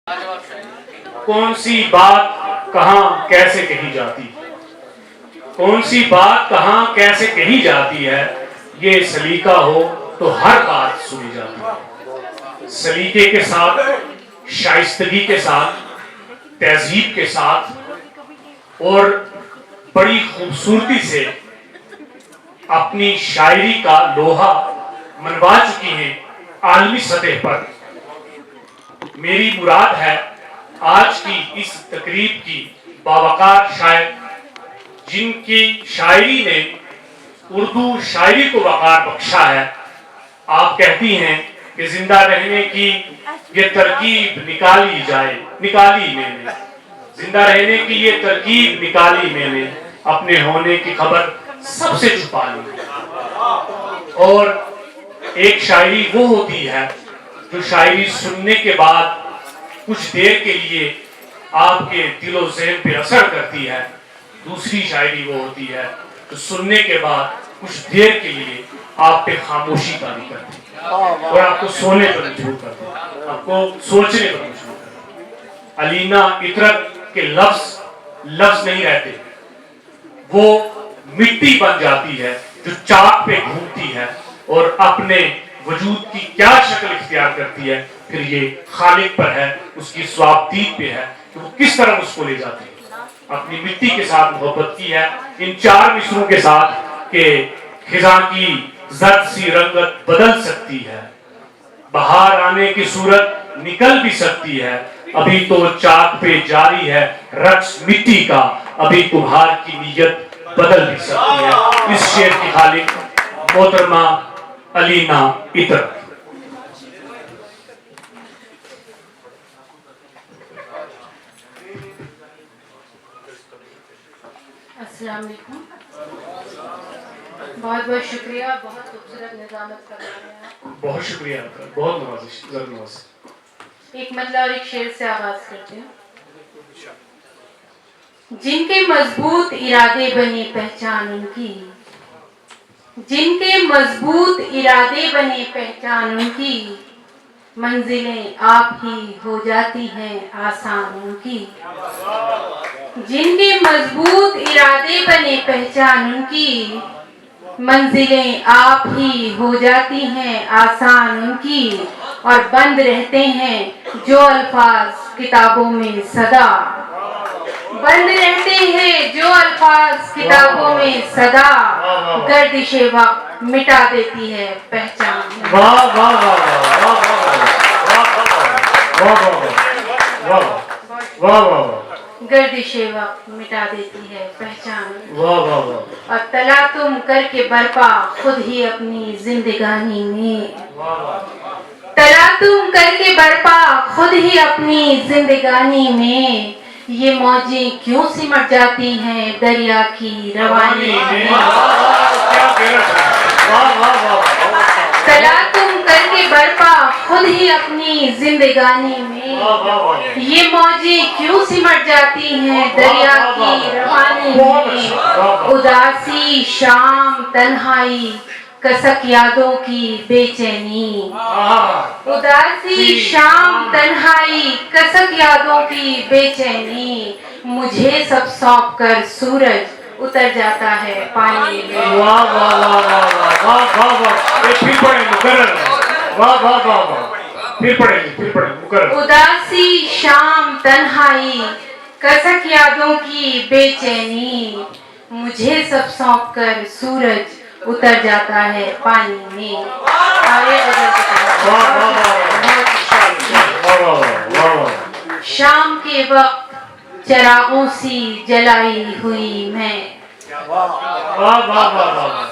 कौन सी बात कहां कैसे कही जाती है, कौन सी बात कहां कैसे कही जाती है, ये सलीका हो तो हर बात सुनी जाती है। सलीके के साथ, शाइस्तगी के साथ, तहजीब के साथ और बड़ी खूबसूरती से अपनी शायरी का लोहा मनवा चुकी हैं आलमी सतह पर। मेरी मुराद है आज की इस तकरीब की बावकार शायर, जिनकी शायरी ने उर्दू शायरी को वकार बख्शा है। आप कहती हैं कि जिंदा रहने की ये तरकीब निकाली जाए, निकाली मैंने, जिंदा रहने की ये तरकीब निकाली मैंने, अपने होने की खबर सबसे छुपा ली। और एक शायरी वो होती है जो शायरी सुनने के बाद कुछ देर के लिए आपके दिलो ज़हन पे असर करती है। दूसरी शायरी वो होती है जो सुनने के बाद कुछ देर के लिए आप पे खामोशी तारी करती है और आपको सोने पर मजबूर करती है, आपको सोचने पर मजबूर करती है। अलीना इतरत के लफ्ज नहीं रहते, वो मिट्टी बन जाती है जो चाक पे घूमती है और अपने वजूद की क्या शक्ल इख्तियार करती है। फिर ये खालिक पर है, उसकी स्वाबदीद पे है कि वो किस तरह उसको ले जाती है। अपनी मिट्टी के साथ मोहब्बत की है इन चार मिसरों के साथ कि खिजा की जर्द सी रंगत बदल सकती है, बाहर आने की सूरत निकल भी सकती है, अभी तो चाक पे जारी है रक्स मिट्टी का, अभी कुम्हार की नीयत बदल भी सकती है। इस शेर की खालिक मोहतरमा अलीना इतर। अस्सलाम वालेकुम। बहुत बहुत शुक्रिया, बहुत खूबसूरत निजामत कर रहे हैं। बहुत शुक्रिया आपका, बहुत नवाजिश। एक मतलब और एक शेर से आगाज करते हैं। जिनके मजबूत इरादे बने पहचान उनकी, जिनके मजबूत इरादे बने पहचान उनकी, मंजिलें आप ही हो जाती हैं आसान उनकी। जिनके मजबूत इरादे बने पहचान उनकी, मंजिलें आप ही हो जाती हैं आसान उनकी। और बंद रहते हैं जो अल्फाज किताबों में सदा, बंद रहते हैं जो अल्फाज किताबों में सदा, गर्दिशे वक्त मिटा देती है पहचान। वाह वाह वाह वाह वाह वाह वाह वाह वाह, गर्दिशे वक्त मिटा देती है पहचान। वाह वाह वाह। और तला तुम करके बरपा खुद ही अपनी जिंदगानी में, तला तुम करके बरपा खुद ही अपनी जिंदगानी में, ये मौजें क्यों सिमट जाती हैं दरिया की रवानी में। तला तुम करके बरपा खुद ही अपनी जिंदगानी में, ये मौजें क्यों सिमट जाती हैं दरिया की रवानी में। उदासी शाम तन्हाई कसक यादों की बेचैनी, उदासी शाम तन्हाई कसक यादों की बेचैनी, मुझे सब सौंप कर सूरज उतर जाता है पानी में। वाह वाह वाह वाह वाह वाह वाह। फिर पढ़े मुकर्रर, वाह वाह वाह वाह। फिर पढ़े मुकर्रर। उदासी शाम तन्हाई कसक यादों की बेचैनी, मुझे सब सौंप कर सूरज उतर जाता है पानी में। शाम के वक्त चिरागों सी जलाई हुई मैं,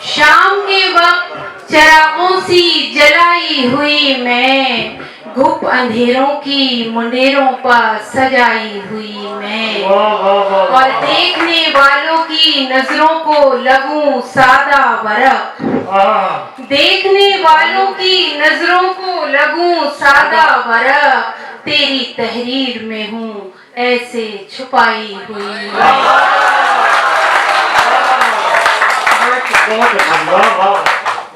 शाम के वक्त चिरागों सी जलाई हुई मैं, घुप अंधेरों की मुंडेरों पर सजाई हुई मैं। और देखने वालों की नजरों को लगूं सादा बरक, देखने वालों की नजरों को लगूं सादा बरक, तेरी तहरीर में हूँ ऐसे छुपाई हुई।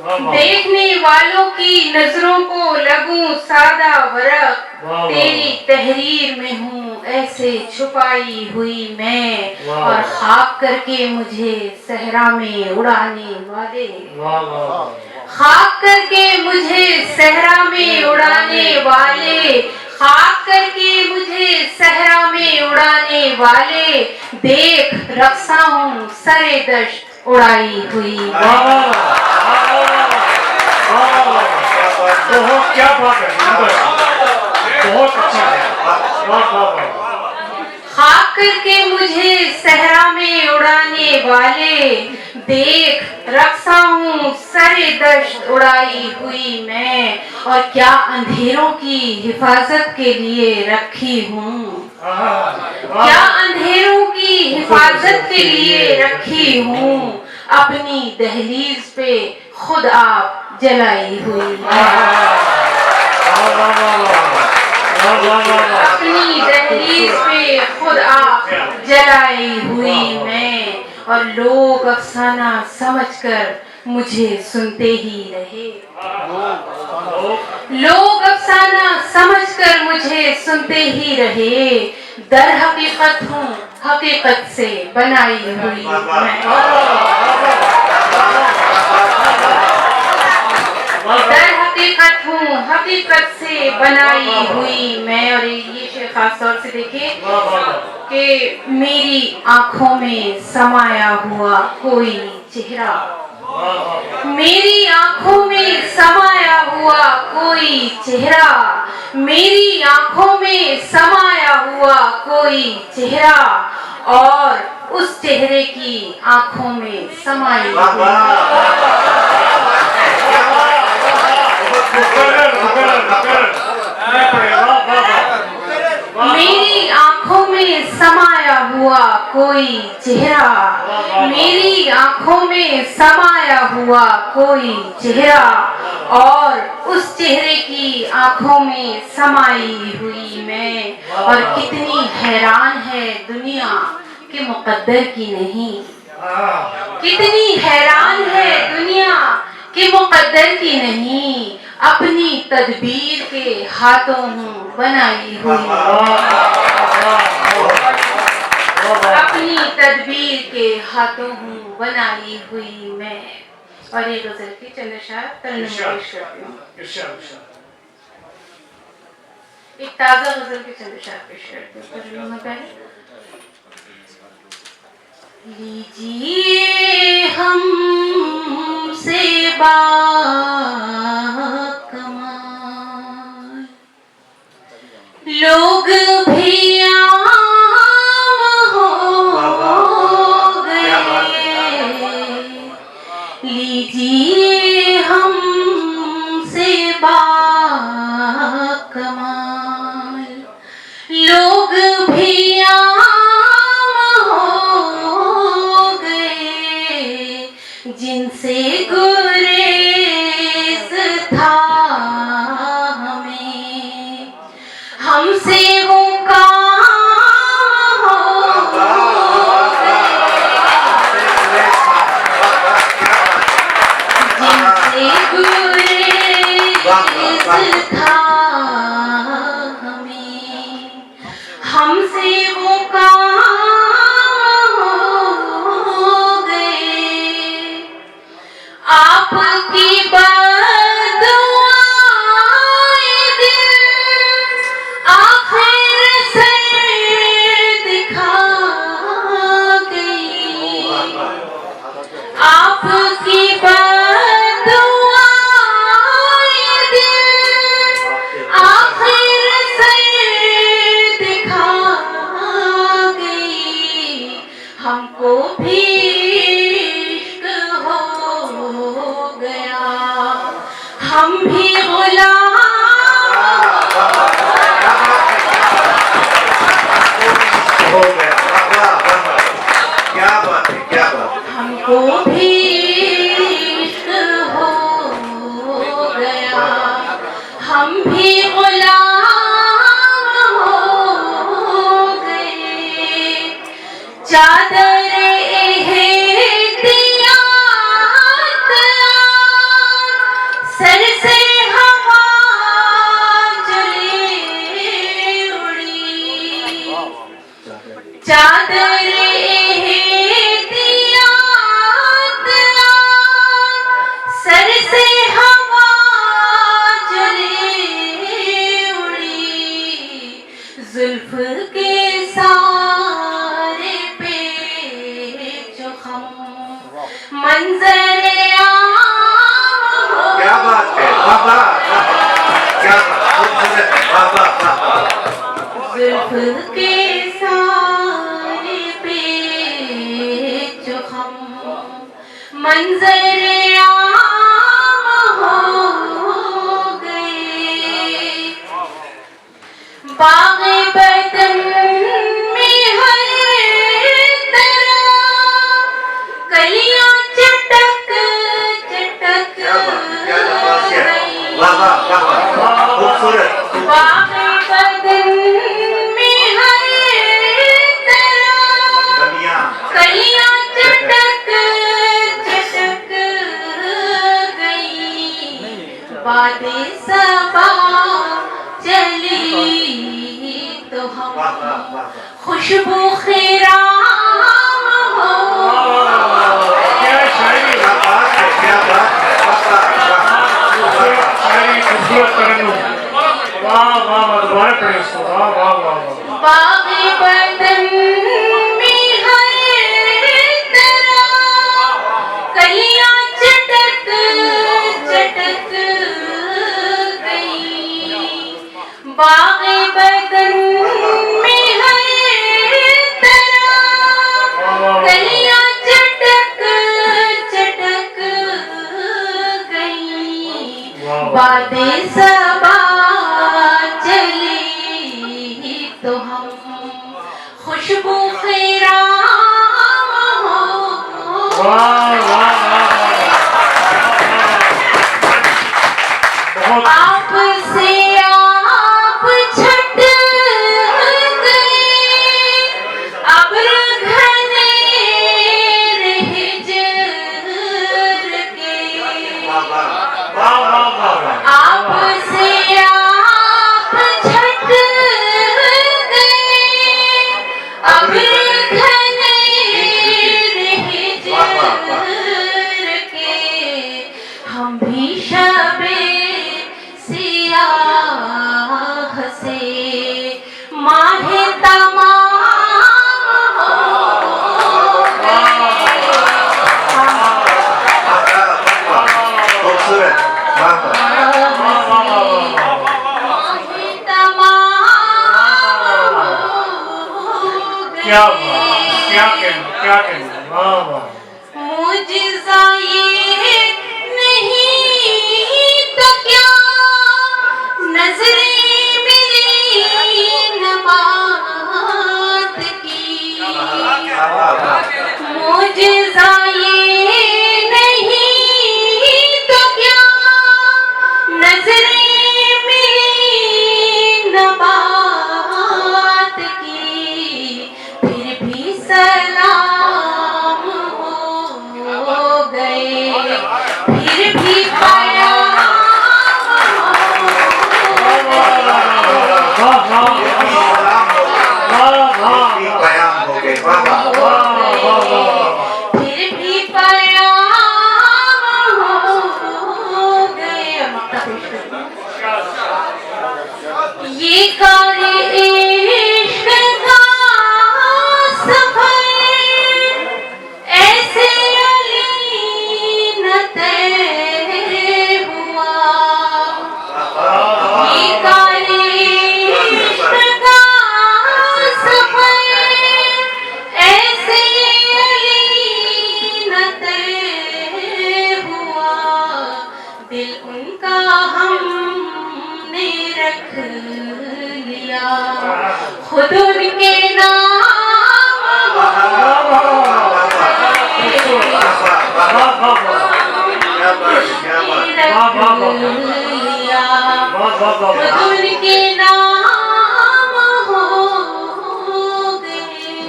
देखने वालों की नजरों को लगूं सादा वरक, तेरी तहरीर में हूँ ऐसे छुपाई हुई मैं, और खाक करके मुझे सहरा में उड़ाने वाले, खाक करके मुझे सहरा में उड़ाने वाले, खाक करके मुझे सहरा में उड़ाने वाले, देख रक्षा हूँ सरे दश्त उड़ाई हुई। बहुत क्या बात है, बहुत अच्छा है। खाक करके मुझे सहरा में उड़ाने वाले, देख रक्षा हूँ सरे दश्त उड़ाई हुई मैं, और क्या अंधेरों की हिफाजत के लिए रखी हूँ, क्या अंधेरों की हिफाजत के लिए रखी हूँ, अपनी दहलीज पे खुद आप जलाई हुई, अपनी दहलीज पे खुद आप जलाई हुई मैं, और लोग अफसाना समझकर मुझे सुनते ही रहे, लोग अफसाना समझकर मुझे सुनते ही रहे, दर हकीकत हूँ हकीकत से बनाई हुई मैं, दर हकीकत हूँ हकीकत से बनाई हुई मैं। और ये शेर खास तौर से देखिए कि मेरी आंखों में समाया हुआ कोई चेहरा, मेरी आंखों में समाया हुआ कोई चेहरा, मेरी आंखों में समाया हुआ कोई चेहरा, और उस चेहरे की आंखों में समाई मेरी आंखों में समाया हुआ कोई चेहरा, मेरी आंखों में समाया हुआ कोई चेहरा, और उस चेहरे की आंखों में समाई हुई मैं, और कितनी हैरान है दुनिया के मुकद्दर की नहीं, कितनी हैरान है दुनिया के मुकद्दर की नहीं, अपनी तदबीर के हाथों हूँ बनाई हुई, अपनी तदबीर के हाथों हूँ बनाई हुई मैं। और ये गजल की चंद अशआर पेश करती हूँ, एक ताजा गजल के चंद अशआर पेश करती हूँ। लीजिए हमसे बाकमाल लोग भी आम हो गए, लीजिए हमसे बाकमाल लोग भी आम जिनसे गुरेज था हमें, हमसे वो काम हो जिनसे गुरेज था हमें, हमसे वो काम आपकी बदुआएं दिल आखिर से दिखा गई, आपकी बदुआएं दिल आखिर से दिखा गई, हमको भी हम भी गुलाम हो गया। क्या बात है, क्या बात है। हमको भी इश्क हो गया, हम भी गुलाम हो गए, चादर वाह वाह वाह वाह जुल्फ के सारे पे जो हम मंजर आम हो गए, बाग़े बदन में हर तरह कलियां चटक चटक क्या बात है, क्या नवाज है। गई। वाह वाह वाह वाह खूबसूरत बाग़े बदन में हर तरह कलियां चटक चटक गई, बादे सबा चली तो हम वाह वाह वाह खुशबू खिराम हो क्या शायरी, क्या बात है, क्या बात है, वाह वाह वाह वाह शायरी खूबसूरत तरन्नुम। वाह वाह वाह, दोबारा पढ़ें इसको। वाह वाह वाह वाह। बाग़े बदन में हर तरह कलियां चटक चटक गई, बाग़े बदन में हर तरह कलियां चटक चटक गई, बादे सबा चली तो हम खुशबू खिराम हो। वाह वाह वाह बहुत आपसे आप छट गए, अब्र घने रह जर के, वाह वाह वाह वाह वाह वाह। आपसे आप छट गए, अब्र घने रह जर के, हम भी शबे सियाह से माहे तमाम हो गए। खूबसूरत वाह वाह माहे तमाम हो क्या गए। बात, क्या कहना, क्या कहना। वाह वाह। मुझसा ये नहीं तो क्या नजरें मिली नबात की, मुझसा ये नहीं तो क्या नजरें मिली नबात की, फिर भी सलाम हो गए, फिर भी प्याम हो गए। वाह वाह वाह वाह ये बयान हो गए वाह वाह फिर भी प्याम हो गए। ये कारी इश्क का सफर ऐसे अली न तय हुआ, ये कारी इश्क का सफर ऐसे अली न तय हुआ, दिल उनका हमने रख लिया, खुद उनके नाम हो लिया, खुद उनके नाम हो गए।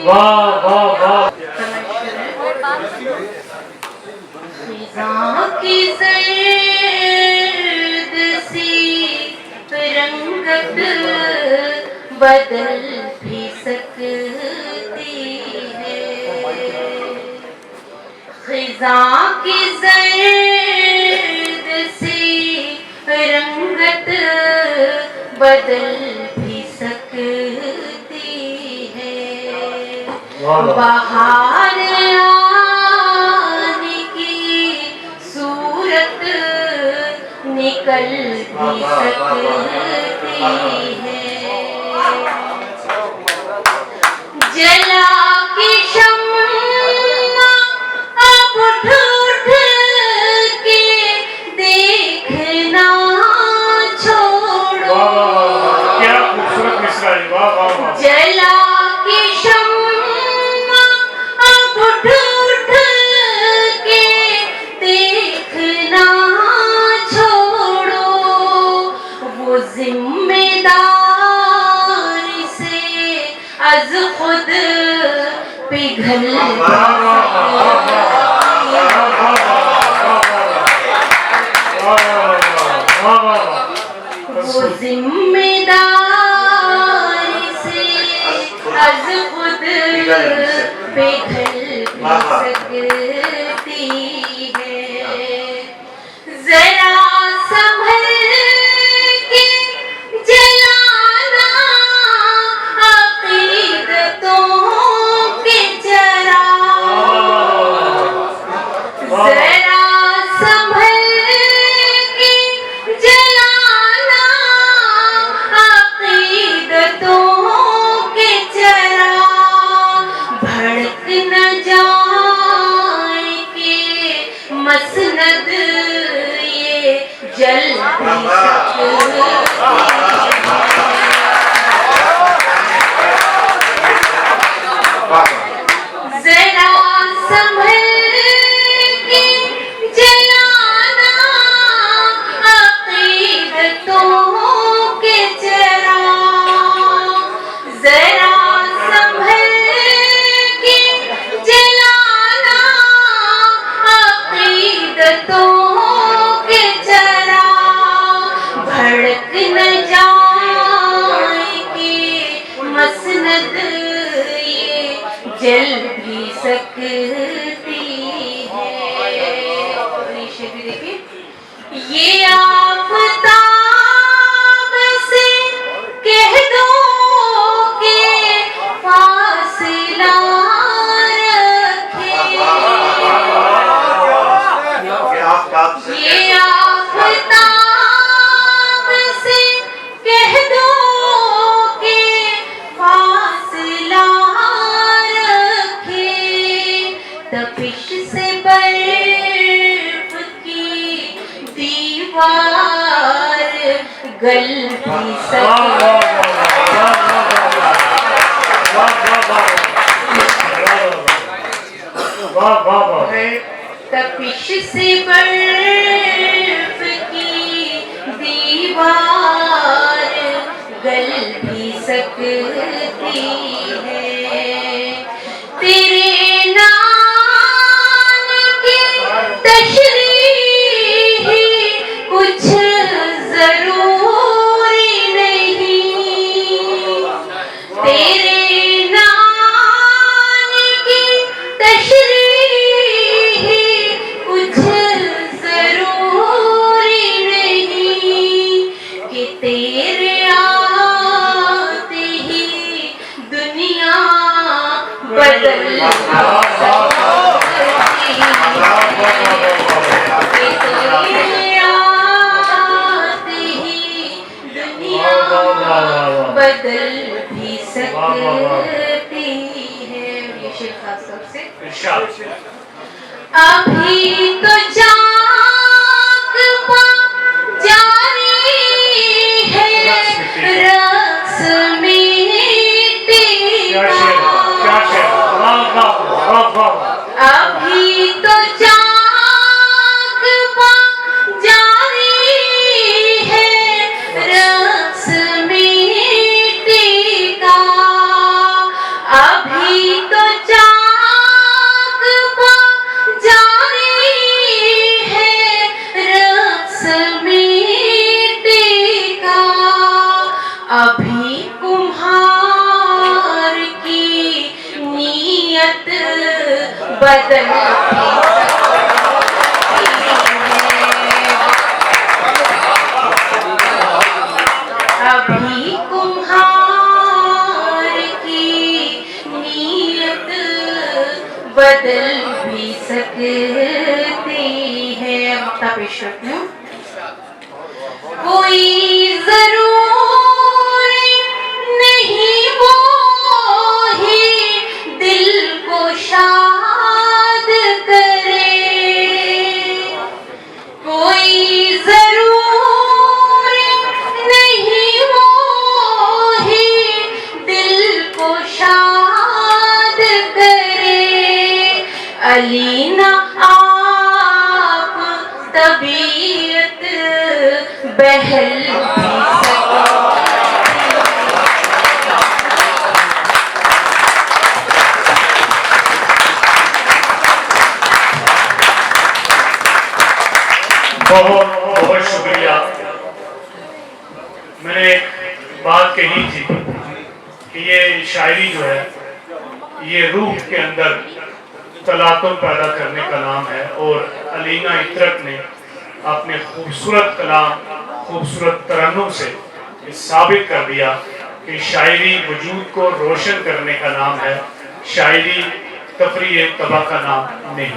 वाह वाह वाह। फिज़ा की सर्द सी रंगत बदल भी सकती है, फिज़ा की सर्द सी रंगत बदल भी सकती है, बाहर आने की सूरत निकल निकल भी सकती है। जला की शम्मा अब उठ उठ के देखना छोड़ो। क्या खूबसूरत मिसरा है, वाह वाह वाह। जला की शम्मा अब उठ उठ के देखना छोड़ो। वो जिम्मेदारी से आज खुद पिघल वो जिम्मेदारी से आज खुद पिघल सकती है। जरा संभल के जलाना अकीदतों के चराग। जरा संभल के जलाना अकीदतों के चराग। भड़क न जाए कि मसनद ये जल भी सकती है। जरा संभल के जलाना अकीदतों के चराग। जरा संभल के जलाना अकीदतों के चराग। भड़क न जाए कि मसनद ये जल भी सकती है। और ये शेर भी देखिए, ये आफताब से कह दो कि फासला रखे। ये आफताब से कह दो कि फासला रखे। तपिश से बर्फ की दीवार गल भी सकती। तपिश से बर्फ की दीवार गल भी सकती है। तेरे नाम की तशरीह कुछ जरूरी नहीं। तेरे नाम की तशरीह कुछ जरूरी नहीं कि तेरे आते ही दुनिया बदल सकती है। कि तेरे आते ही दुनिया बदल भी सकती है। ये शेर खास तौर से अभी तो जाग जारी है रक्स में टीका। अभी तो जाग जारी है रक्स में टीका। अभी तो जाग जारी है रक्स में टीका। अभी कुम्हार की नीयत बदल अभी कुम्हार की नीयत बदल भी सकती है। मक्ता पेश करती हूँ। कोई जरूरी नहीं वो ही दिल को शाद करे, कोई जरूरी नहीं वो ही दिल को शाद करे। अलीना आप तबीयत बहल भी बहुत बहुत शुक्रिया। मैंने एक बात कही थी कि ये शायरी जो है ये रूह के अंदर तलातुम पैदा करने का नाम है, और अलीना इतरत ने अपने खूबसूरत कलाम, खूबसूरत तरन्नुम से ये साबित कर दिया कि शायरी वजूद को रोशन करने का नाम है, शायरी तफरीह तबाह का नाम नहीं।